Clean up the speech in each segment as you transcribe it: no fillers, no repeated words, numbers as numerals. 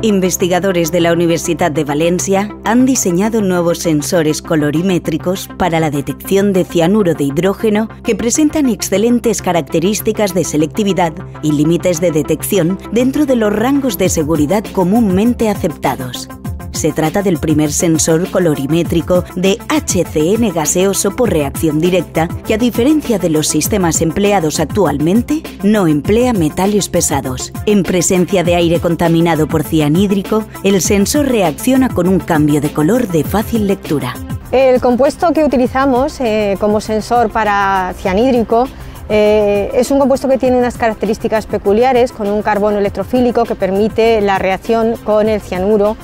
Investigadores de la Universitat de València han diseñado nuevos sensores colorimétricos para la detección de cianuro de hidrógeno que presentan excelentes características de selectividad y límites de detección dentro de los rangos de seguridad comúnmente aceptados. Se trata del primer sensor colorimétrico de HCN gaseoso por reacción directa que, a diferencia de los sistemas empleados actualmente, no emplea metales pesados. En presencia de aire contaminado por cianhídrico, el sensor reacciona con un cambio de color de fácil lectura. El compuesto que utilizamos como sensor para cianhídrico es un compuesto que tiene unas características peculiares, con un carbono electrofílico que permite la reacción con el cianuro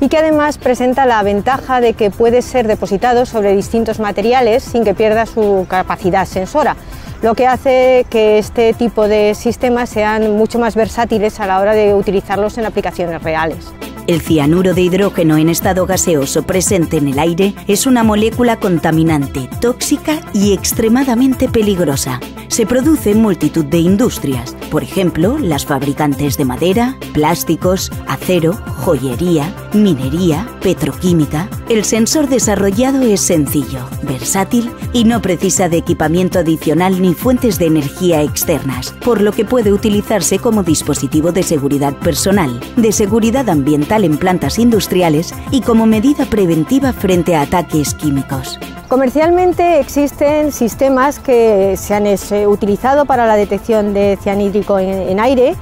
y que además presenta la ventaja de que puede ser depositado sobre distintos materiales sin que pierda su capacidad sensora, lo que hace que este tipo de sistemas sean mucho más versátiles a la hora de utilizarlos en aplicaciones reales. El cianuro de hidrógeno en estado gaseoso presente en el aire es una molécula contaminante, tóxica y extremadamente peligrosa. Se produce en multitud de industrias, por ejemplo, las fabricantes de madera, plásticos, acero, joyería, minería, petroquímica. El sensor desarrollado es sencillo, versátil y no precisa de equipamiento adicional ni fuentes de energía externas, por lo que puede utilizarse como dispositivo de seguridad personal, de seguridad ambiental en plantas industriales y como medida preventiva frente a ataques químicos. Comercialmente existen sistemas que se han utilizado para la detección de cianhídrico en aire,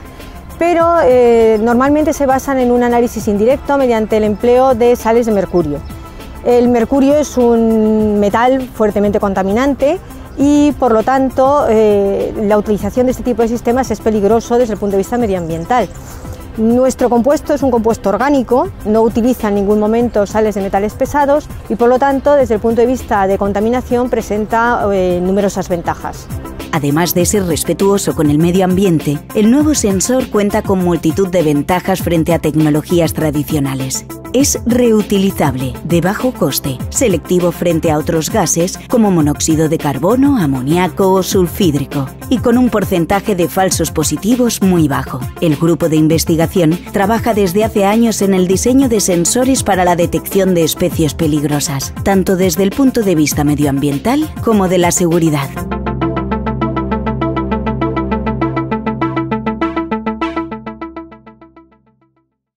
pero normalmente se basan en un análisis indirecto mediante el empleo de sales de mercurio. El mercurio es un metal fuertemente contaminante y, por lo tanto, la utilización de este tipo de sistemas es peligroso desde el punto de vista medioambiental. Nuestro compuesto es un compuesto orgánico, no utiliza en ningún momento sales de metales pesados y, por lo tanto, desde el punto de vista de contaminación presenta numerosas ventajas. Además de ser respetuoso con el medio ambiente, el nuevo sensor cuenta con multitud de ventajas frente a tecnologías tradicionales. Es reutilizable, de bajo coste, selectivo frente a otros gases como monóxido de carbono, amoníaco o sulfídrico, y con un porcentaje de falsos positivos muy bajo. El grupo de investigación trabaja desde hace años en el diseño de sensores para la detección de especies peligrosas, tanto desde el punto de vista medioambiental como de la seguridad.